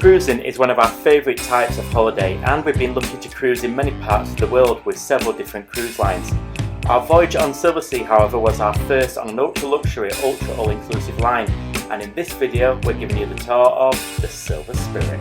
Cruising is one of our favourite types of holiday, and we've been looking to cruise in many parts of the world with several different cruise lines. Our voyage on Silversea, however, was our first on an ultra-luxury, ultra-all-inclusive line, and in this video we're giving you the tour of the Silver Spirit.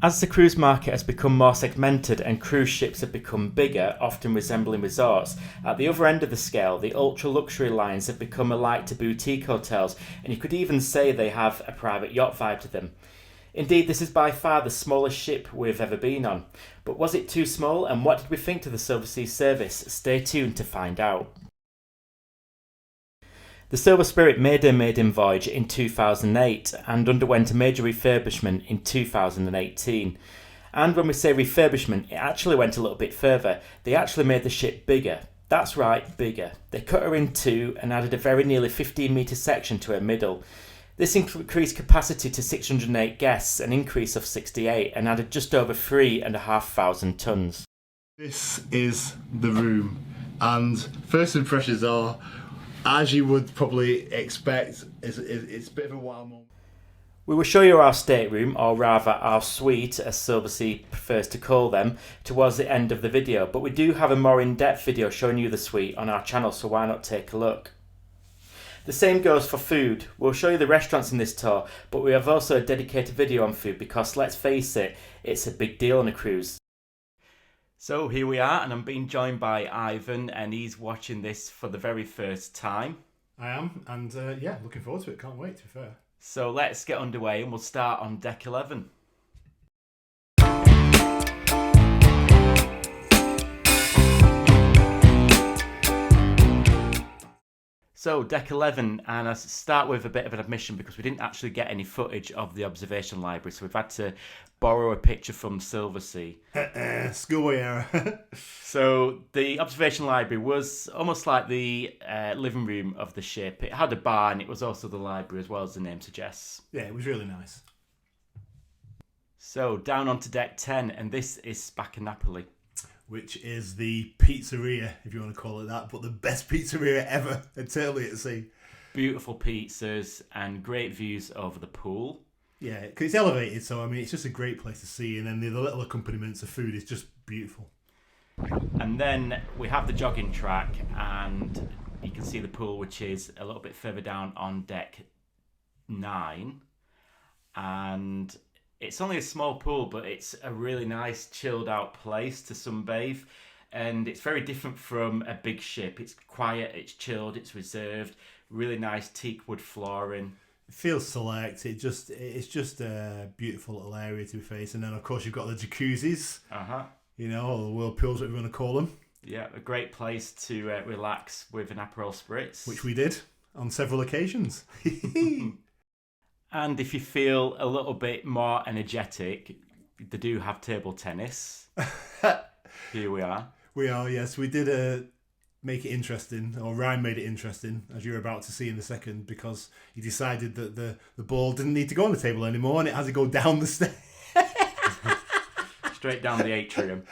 As the cruise market has become more segmented and cruise ships have become bigger, often resembling resorts, at the other end of the scale, the ultra-luxury lines have become alike to boutique hotels, and you could even say they have a private yacht vibe to them. Indeed, this is by far the smallest ship we've ever been on. But was it too small, and what did we think to the Silversea service? Stay tuned to find out. The Silver Spirit made her maiden voyage in 2008 and underwent a major refurbishment in 2018. And when we say refurbishment, it actually went a little bit further. They actually made the ship bigger. That's right, bigger. They cut her in two and added a very nearly 15-metre section to her middle. This increased capacity to 608 guests, an increase of 68, and added just over 3,500 tonnes. This is the room, and first impressions are, as you would probably expect, it's a bit of a wild moment. We will show you our stateroom, or rather our suite, as Silversea prefers to call them, towards the end of the video, but we do have a more in-depth video showing you the suite on our channel, so why not take a look. The same goes for food. We'll show you the restaurants in this tour, but we have also a dedicated video on food because, let's face it, it's a big deal on a cruise. So here we are, and I'm being joined by Ivan, and he's watching this for the very first time. I am, and yeah, looking forward to it. Can't wait, to be fair. So let's get underway, and we'll start on deck 11. So deck 11, and I start with a bit of an admission because we didn't actually get any footage of the observation library, so we've had to borrow a picture from Silversea. Schoolboy era. So the observation library was almost like the living room of the ship. It had a bar and it was also the library, as well as the name suggests. Yeah, it was really nice. So down onto deck 10, and this is Spaccanapoli, which is the pizzeria, if you want to call it that, but the best pizzeria ever, eternally at sea. Beautiful pizzas and great views over the pool. Yeah, because it's elevated, so I mean, it's just a great place to see, and then the little accompaniments of food is just beautiful. And then we have the jogging track, and you can see the pool, which is a little bit further down on deck 9. And it's only a small pool, but it's a really nice chilled out place to sunbathe, and it's very different from a big ship. It's quiet, it's chilled, it's reserved, really nice teak wood flooring. It feels select. It's just a beautiful little area to be faced, and then of course you've got the jacuzzis. You know, or the whirlpools, whatever you want to call them. Yeah, a great place to relax with an Aperol Spritz, which we did on several occasions. And if you feel a little bit more energetic, they do have table tennis. Here we are. We are, yes. We did make it interesting, or Ryan made it interesting, as you're about to see in a second, because he decided that the ball didn't need to go on the table anymore, and it has to go down the stairs. Straight down the atrium.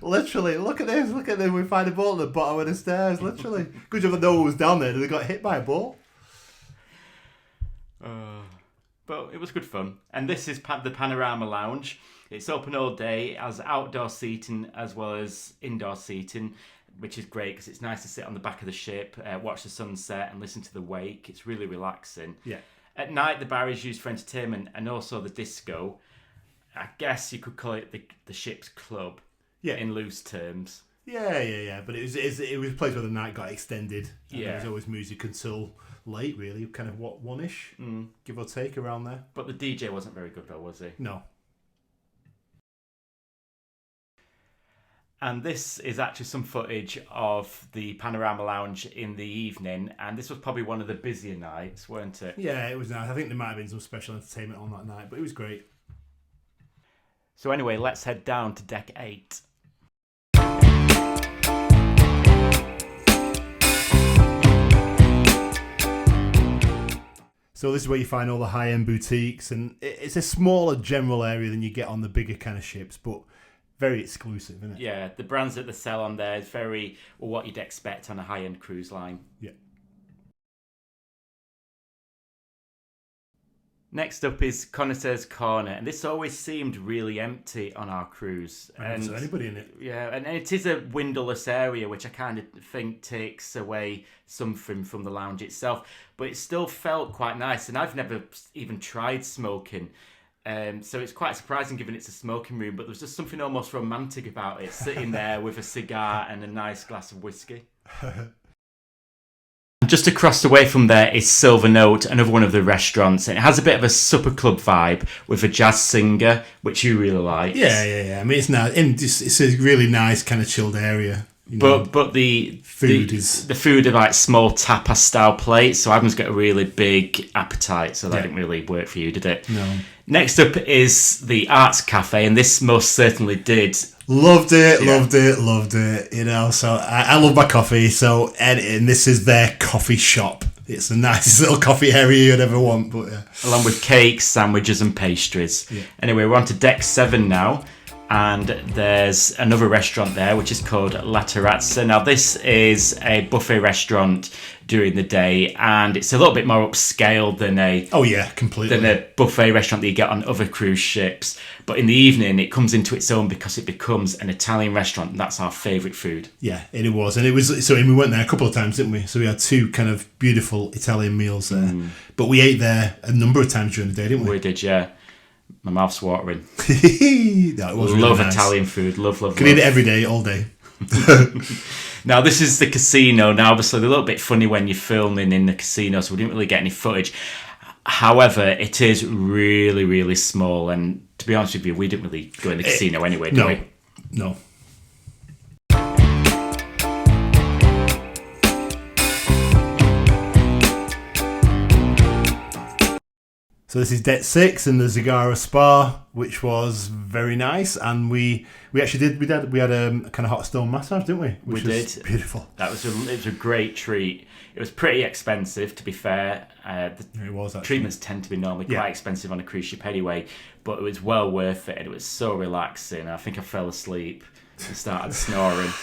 Literally, look at this. We find a ball at the bottom of the stairs, literally. Good job that no one was down there. They got hit by a ball. But it was good fun. And this is the Panorama Lounge. It's open all day. It has outdoor seating as well as indoor seating, which is great because it's nice to sit on the back of the ship, watch the sunset and listen to the wake. It's really relaxing. Yeah. At night, the bar is used for entertainment and also the disco. I guess you could call it the ship's club. Yeah. In loose terms. Yeah. But it was a place where the night got extended. And yeah. There was always music until late, really, kind of what, 1-ish, give or take, around there. But the DJ wasn't very good though, was he? No. And this is actually some footage of the Panorama Lounge in the evening, and this was probably one of the busier nights, weren't it? Yeah, it was nice. I think there might have been some special entertainment on that night, but it was great. So anyway, let's head down to deck 8. So this is where you find all the high-end boutiques, and it's a smaller general area than you get on the bigger kind of ships, but very exclusive, isn't it? Yeah, the brands that they sell on there is very what you'd expect on a high-end cruise line. Yeah. Next up is Connoisseur's Corner, and this always seemed really empty on our cruise. And there's anybody in it. Yeah, and it is a windowless area, which I kind of think takes away something from the lounge itself. But it still felt quite nice, and I've never even tried smoking. So it's quite surprising given it's a smoking room, but there's just something almost romantic about it, sitting there with a cigar and a nice glass of whiskey. Just across the way from there is Silver Note, another one of the restaurants. And it has a bit of a supper club vibe with a jazz singer, which you really like. Yeah. I mean, it's nice. It's a really nice kind of chilled area. You know, but the food are like small tapas style plates, so Adam's got a really big appetite, so that didn't really work for you, did it? No. Next up is the Arts Cafe, and this most certainly did. Loved it. You know, so I love my coffee. So and this is their coffee shop. It's the nicest little coffee area you'd ever want. But along with cakes, sandwiches, and pastries. Yeah. Anyway, we're on to deck 7 now. And there's another restaurant there which is called La Terrazza. Now this is a buffet restaurant during the day, and it's a little bit more upscale than a buffet restaurant that you get on other cruise ships. But in the evening it comes into its own because it becomes an Italian restaurant, and that's our favourite food. Yeah, and it was. And we went there a couple of times, didn't we? So we had 2 kind of beautiful Italian meals there. But we ate there a number of times during the day, didn't we? We did, yeah. My mouth's watering. No, it was love really nice. Italian food. Love. Can eat it every day, all day. Now, this is the casino. Now, obviously, they're a little bit funny when you're filming in the casino, so we didn't really get any footage. However, it is really, really small. And to be honest with you, we didn't really go in the casino anyway, did we? No. So this is deck 6 in the Zagara Spa, which was very nice, and we actually had a kind of hot stone massage, didn't we? We did. Beautiful. It was a great treat. It was pretty expensive, to be fair. It was actually. Treatments tend to be normally quite expensive on a cruise ship anyway, but it was well worth it, and it was so relaxing. I think I fell asleep and started snoring.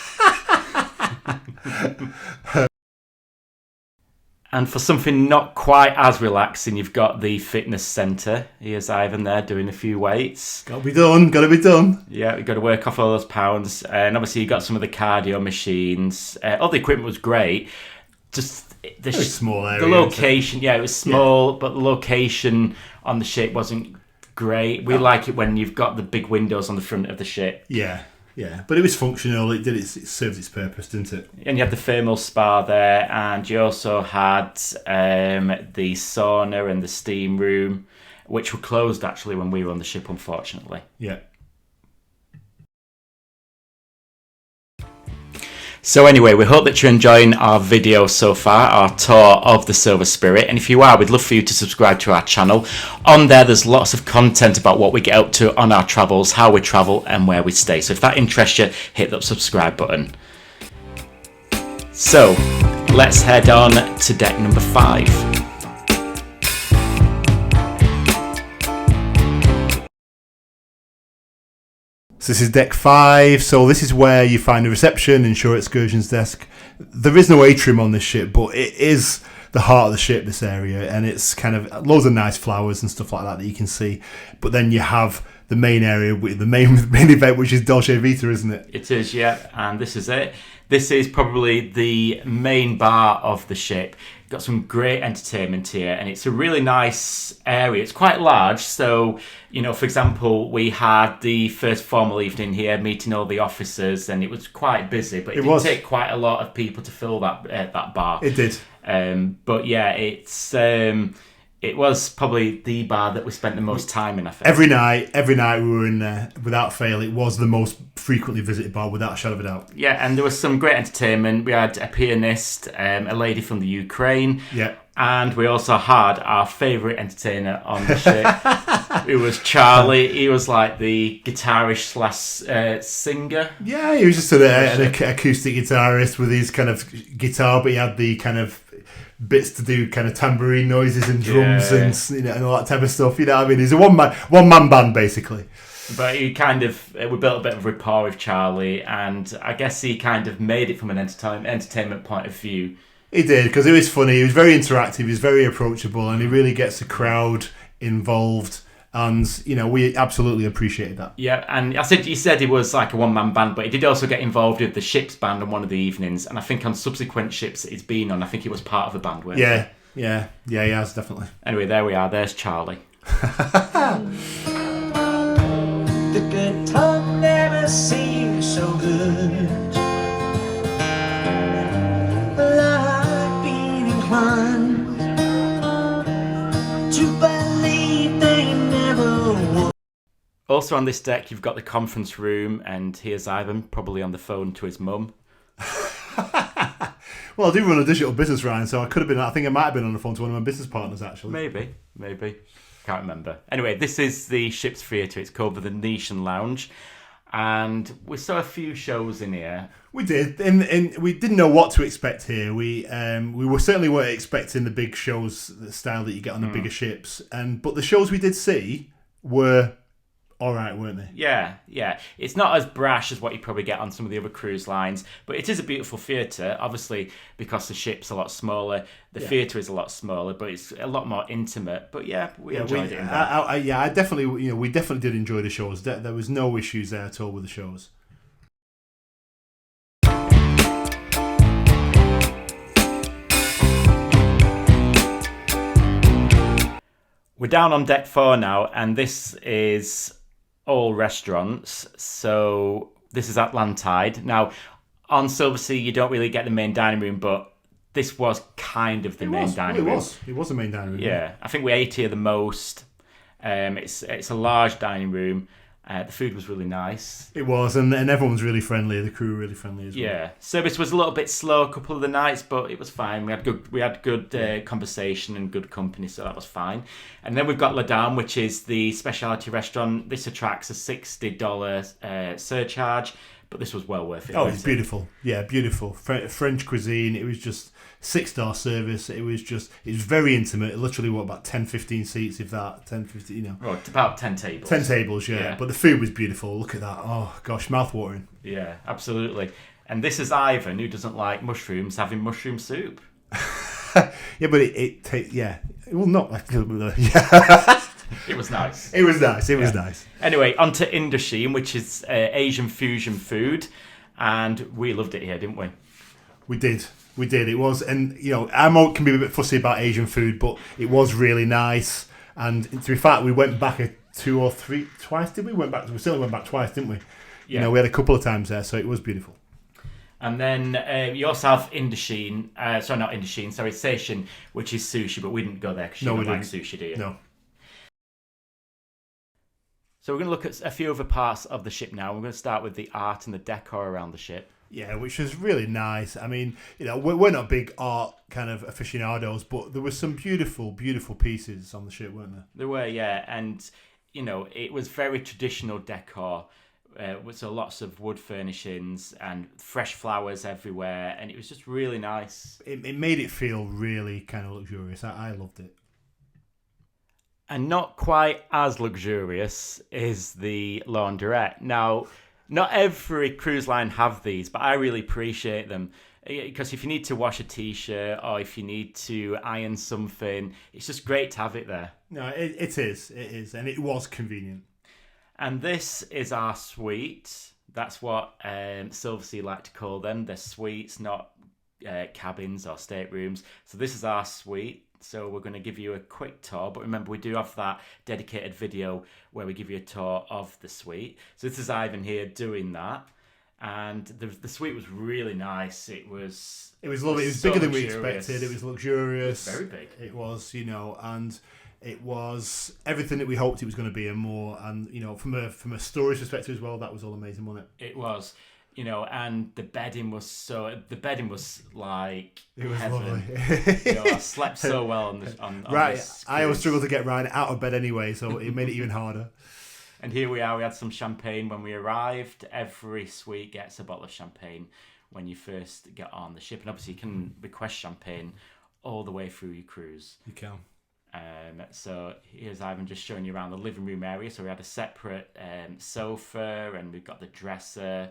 And for something not quite as relaxing, you've got the fitness centre. Here's Ivan there doing a few weights. Gotta be done. Yeah, you've got to work off all those pounds. And obviously you got some of the cardio machines. All the equipment was great. Just the small area. The location, it was small, but the location on the ship wasn't great. We like it when you've got the big windows on the front of the ship. Yeah, but it was functional. It served its purpose, didn't it? And you had the thermal spa there, and you also had the sauna and the steam room, which were closed actually when we were on the ship, unfortunately. Yeah. So anyway, we hope that you're enjoying our video so far, our tour of the Silver Spirit. And if you are, we'd love for you to subscribe to our channel. On there's lots of content about what we get up to on our travels, how we travel and where we stay. So if that interests you, hit that subscribe button. So let's head on to deck number 5. So this is deck 5, so this is where you find the reception and shore excursions desk. There is no atrium on this ship, but it is the heart of the ship, this area, and it's kind of loads of nice flowers and stuff like that you can see. But then you have the main area, with the main event, which is Dolce Vita, isn't it? It is, yeah, and this is it. This is probably the main bar of the ship. Got some great entertainment here, and it's a really nice area. It's quite large, so for example, we had the first formal evening here, meeting all the officers, and it was quite busy. But it did take quite a lot of people to fill that bar. It did. But yeah, it was probably the bar that we spent the most time in, I think. Every night we were in there, without fail. It was the most frequently visited bar, without a shadow of a doubt. Yeah, and there was some great entertainment. We had a pianist, a lady from the Ukraine. Yeah. And we also had our favourite entertainer on the ship. It was Charlie. He was like the guitarist / singer. Yeah, he was just an acoustic guitarist with his kind of guitar, but he had the kind of bits to do kind of tambourine noises and drums and and all that type of stuff. You know what I mean? He's a one man band basically. But we built a bit of rapport with Charlie, and I guess he kind of made it from an entertainment point of view. He did, because it was funny. He was very interactive. He was very approachable, and he really gets the crowd involved. And we absolutely appreciated that. Yeah, and you said he was like a one-man band, but he did also get involved with the Ships band on one of the evenings. And I think on subsequent Ships that he's been on, I think he was part of the band. Yeah, he has definitely. Anyway, there we are. There's Charlie. The guitar never seemed so good. Like being inclined to believe they never would. Also on this deck, you've got the conference room, and here's Ivan, probably on the phone to his mum. Well, I do run a digital business, Ryan, so I think I might have been on the phone to one of my business partners, actually. Maybe. Can't remember. Anyway, this is the Ship's Theatre. It's called the Venetian Lounge. And we saw a few shows in here. We did, and we didn't know what to expect here. We certainly weren't expecting the big shows, the style that you get on the bigger ships. But the shows we did see were all right, weren't they? Yeah. It's not as brash as what you probably get on some of the other cruise lines, but it is a beautiful theatre. Obviously, because the ship's a lot smaller, the theatre is a lot smaller, but it's a lot more intimate. But we enjoyed it. I definitely, we definitely did enjoy the shows. There was no issues there at all with the shows. We're down on deck 4 now, and this is all restaurants. So this is Atlantide. Now, on Silversea, you don't really get the main dining room, but this was kind of the main dining room. It was the main dining room. Yeah, I think we ate here the most. It's a large dining room. The food was really nice. It was, and everyone was really friendly. The crew were really friendly as well. Yeah, service was a little bit slow a couple of the nights, but it was fine. We had good conversation and good company, so that was fine. And then we've got La Dame, which is the specialty restaurant. This attracts a $60 surcharge, but this was well worth it. Oh, it's beautiful. Yeah, beautiful. French cuisine. It was just 6-star service. It was very intimate. Literally, about 10, 15 seats, if that. 10, 15, Well, it's about 10 tables. 10 tables, yeah. But the food was beautiful. Look at that. Oh, gosh, mouth-watering. Yeah, absolutely. And this is Ivan, who doesn't like mushrooms, having mushroom soup. Yeah, but it tastes, yeah. Well, not like, yeah. It was nice. It was nice. Anyway, on to Indochine, which is Asian fusion food. And we loved it here, didn't we? We did. It was, and I can be a bit fussy about Asian food, but it was really nice. And to be fair, we went back twice, did we? We certainly went back twice, didn't we? Yeah. We had a couple of times there, so it was beautiful. And then you also have Indochine, Station, which is sushi, but we didn't go there because you don't like sushi, do you? No. So we're going to look at a few other parts of the ship now. We're going to start with the art and the decor around the ship. Yeah, which was really nice. I mean, we're not big art kind of aficionados, but there were some beautiful, beautiful pieces on the ship, weren't there? There were, yeah. And, it was very traditional decor. So lots of wood furnishings and fresh flowers everywhere. And it was just really nice. It made it feel really kind of luxurious. I loved it. And not quite as luxurious is the laundrette. Now, not every cruise line have these, but I really appreciate them. Because if you need to wash a t-shirt or if you need to iron something, it's just great to have it there. No, it is. And it was convenient. And this is our suite. That's what Silversea like to call them. They're suites, not cabins or staterooms. So this is our suite. So we're going to give you a quick tour. But remember, we do have that dedicated video where we give you a tour of the suite. So this is Ivan here doing that. And the suite was really nice. It was lovely. It was bigger than we expected. It was luxurious. It was very big. It was, and it was everything that we hoped it was going to be and more. And from a storage perspective as well, that was all amazing, wasn't it? It was. And the bedding was like it was heaven. Lovely. I slept so well on right. This I always struggled to get Ryan out of bed anyway, so it made it even harder. And here we are. We had some champagne when we arrived. Every suite gets a bottle of champagne when you first get on the ship, and obviously you can request champagne all the way through your cruise. You can. So here's Ivan just showing you around the living room area. So we had a separate sofa, and we've got the dresser.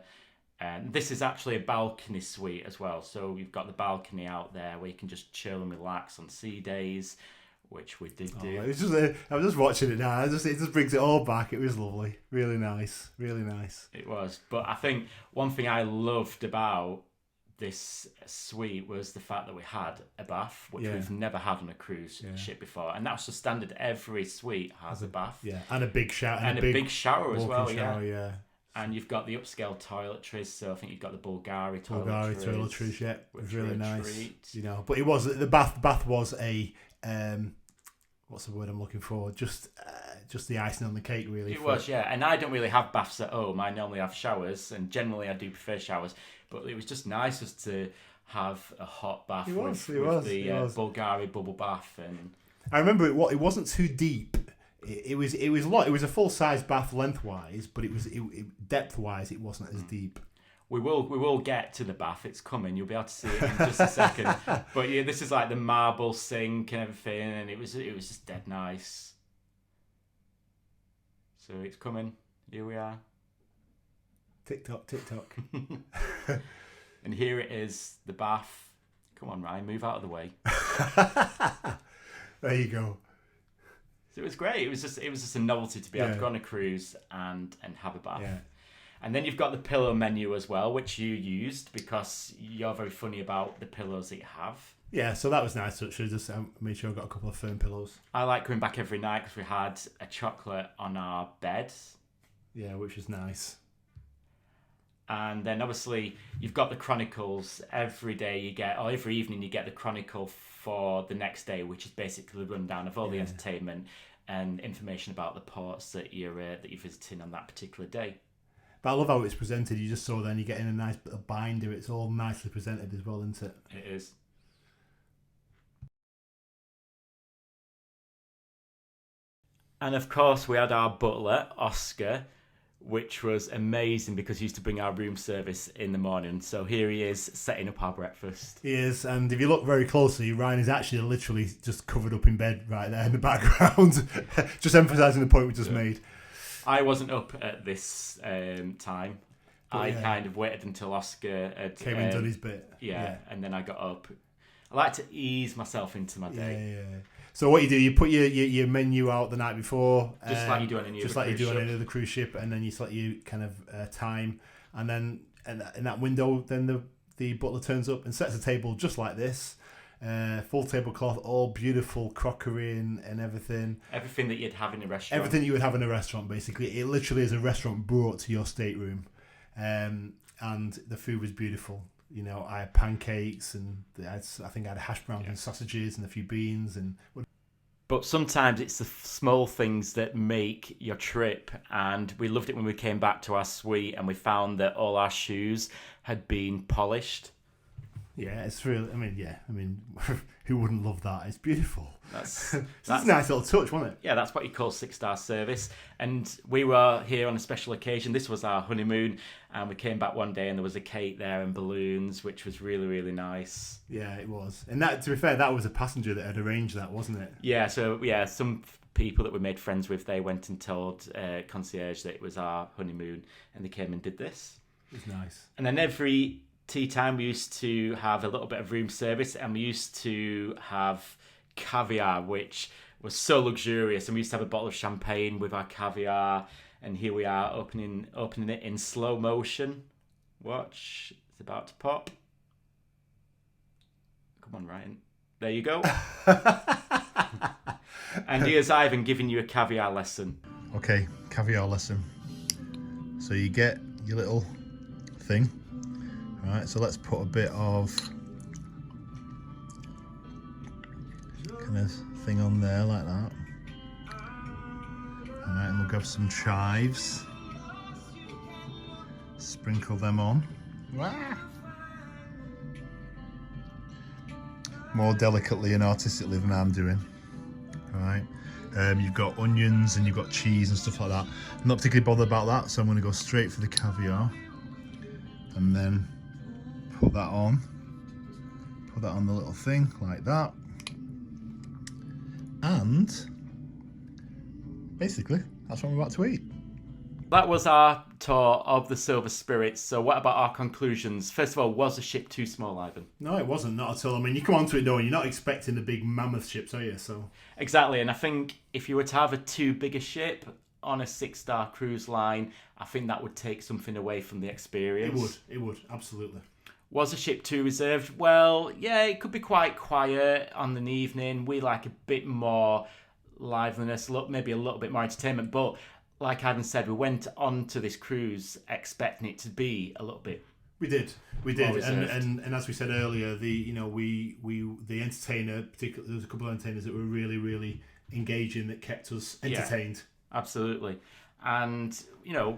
And this is actually a balcony suite as well. So you've got the balcony out there where you can just chill and relax on sea days, which we did do. It was just, I was just watching it now. It just brings it all back. It was lovely. Really nice. Really nice. It was. But I think one thing I loved about this suite was the fact that we had a bath, which we've never had on a cruise ship before. And that's the standard. Every suite has a bath. Yeah, and a big shower. And a big shower as well, yeah. And you've got the upscale toiletries, so I think you've got the Bulgari toiletries. Yeah, it was really nice. Treat. You know, but it was the bath was a what's the word I'm looking for? Just the icing on the cake, really. It was, yeah. And I don't really have baths at home. I normally have showers, and generally I do prefer showers. But it was just nice just to have a hot bath with the Bulgari bubble bath. And I remember it wasn't too deep. It was a full size bath lengthwise, but depth wise it wasn't as deep. We will get to the bath. It's coming. You'll be able to see it in just a second. But yeah, this is like the marble sink and everything, and it was just dead nice. So it's coming. Here we are. Tick tock, tick tock. And here it is, the bath. Come on, Ryan, move out of the way. There you go. So it was great. It was just a novelty to be able to go on a cruise and have a bath. Yeah. And then you've got the pillow menu as well, which you used because you're very funny about the pillows that you have. Yeah, so that was nice. So I just made sure I got a couple of firm pillows. I like coming back every night because we had a chocolate on our bed. Yeah, which was nice. And then obviously you've got the chronicles every day every evening you get the chronicle for the next day, which is basically the rundown of all the entertainment and information about the ports that you're visiting on that particular day. But I love how it's presented. You just saw then you get in a nice little binder. It's all nicely presented as well, isn't it? It is. And of course we had our butler, Oscar, which was amazing because he used to bring our room service in the morning. So here he is setting up our breakfast. He is, and if you look very closely, Ryan is actually literally just covered up in bed right there in the background. Just emphasising the point we just made. I wasn't up at this time. I kind of waited until Oscar had came and done his bit. Yeah, and then I got up. I like to ease myself into my day. Yeah. So what you do, you put your menu out the night before, just like you do on any other cruise ship, and then you select your kind of time, and then in that window, then the butler turns up and sets a table just like this, full tablecloth, all beautiful crockery and everything. Everything that you'd have in a restaurant. Everything you would have in a restaurant, basically. It literally is a restaurant brought to your stateroom, and the food was beautiful. You know, I had pancakes and I think I had hash browns and sausages and a few beans. But sometimes it's the small things that make your trip. And we loved it when we came back to our suite and we found that all our shoes had been polished. Yeah, it's real. I mean, who wouldn't love that? It's beautiful. That's a nice little touch, wasn't it? Yeah, that's what you call 6-star service. And we were here on a special occasion. This was our honeymoon, and we came back one day and there was a cake there and balloons, which was really, really nice. Yeah, it was. And that, to be fair, that was a passenger that had arranged that, wasn't it? Yeah. So some people that we made friends with, they went and told concierge that it was our honeymoon, and they came and did this. It was nice. And then every tea time we used to have a little bit of room service, and we used to have caviar, which was so luxurious, and we used to have a bottle of champagne with our caviar, and here we are opening it in slow motion. Watch, it's about to pop. Come on, Ryan, there you go. And here's Ivan giving you a caviar lesson. Okay, caviar lesson. So you get your little thing. Right, so let's put a bit of kind of thing on there like that. Alright, and we'll grab some chives. Sprinkle them on. More delicately and artistically than I'm doing. Alright. You've got onions and you've got cheese and stuff like that. I'm not particularly bothered about that, so I'm going to go straight for the caviar. And then put that on. put that on the little thing like that. And basically, that's what we're about to eat. That was our tour of the Silver Spirit. So what about our conclusions? First of all, was the ship too small, Ivan? No, it wasn't, not at all. I mean, you come onto it knowing you're not expecting the big mammoth ships, are you? So Exactly, and I think if you were to have a too big a ship on a 6-star cruise line, I think that would take something away from the experience. It would, absolutely. Was the ship too reserved? Well, yeah, it could be quite quiet on an evening. We like a bit more liveliness, maybe a little bit more entertainment, but like Ivan said, we went on to this cruise expecting it to be a little bit. We did, and as we said earlier, the entertainer, particularly there was a couple of entertainers that were really, really engaging, that kept us entertained. Yeah, absolutely, and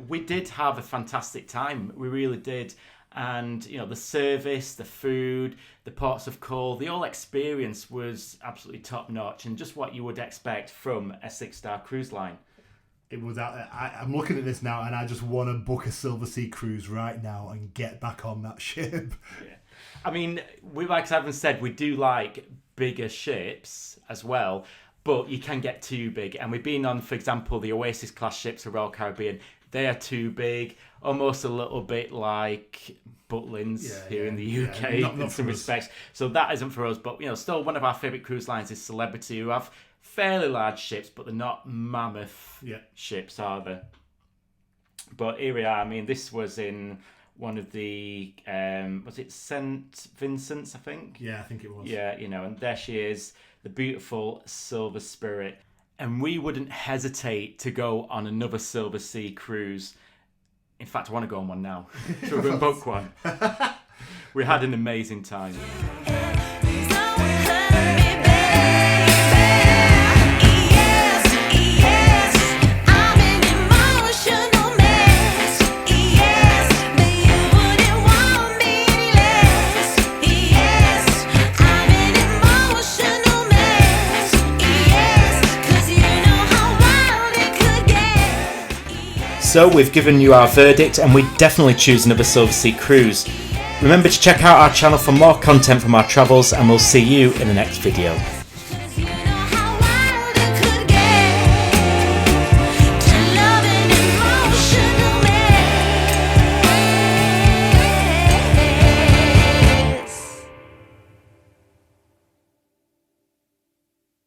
we did have a fantastic time. We really did, and the service, the food, the ports of call, the whole experience was absolutely top notch, and just what you would expect from a 6-star cruise line. It was. I'm looking at this now, and I just want to book a Silversea cruise right now and get back on that ship. Yeah. I mean, like Ivan said, we do like bigger ships as well, but you can get too big. And we've been on, for example, the Oasis class ships of Royal Caribbean. They are too big, almost a little bit like Butlins here in the UK in some respects. So that isn't for us, but still one of our favourite cruise lines is Celebrity, who have fairly large ships, but they're not mammoth ships, are they? But here we are. I mean, this was in one of the was it St. Vincent's, I think? Yeah, I think it was. Yeah, and there she is, the beautiful Silver Spirit. And we wouldn't hesitate to go on another Silversea cruise. In fact, I want to go on one now. So we're going to book one. We had an amazing time. So we've given you our verdict, and we definitely choose another Silversea cruise. Remember to check out our channel for more content from our travels, and we'll see you in the next video.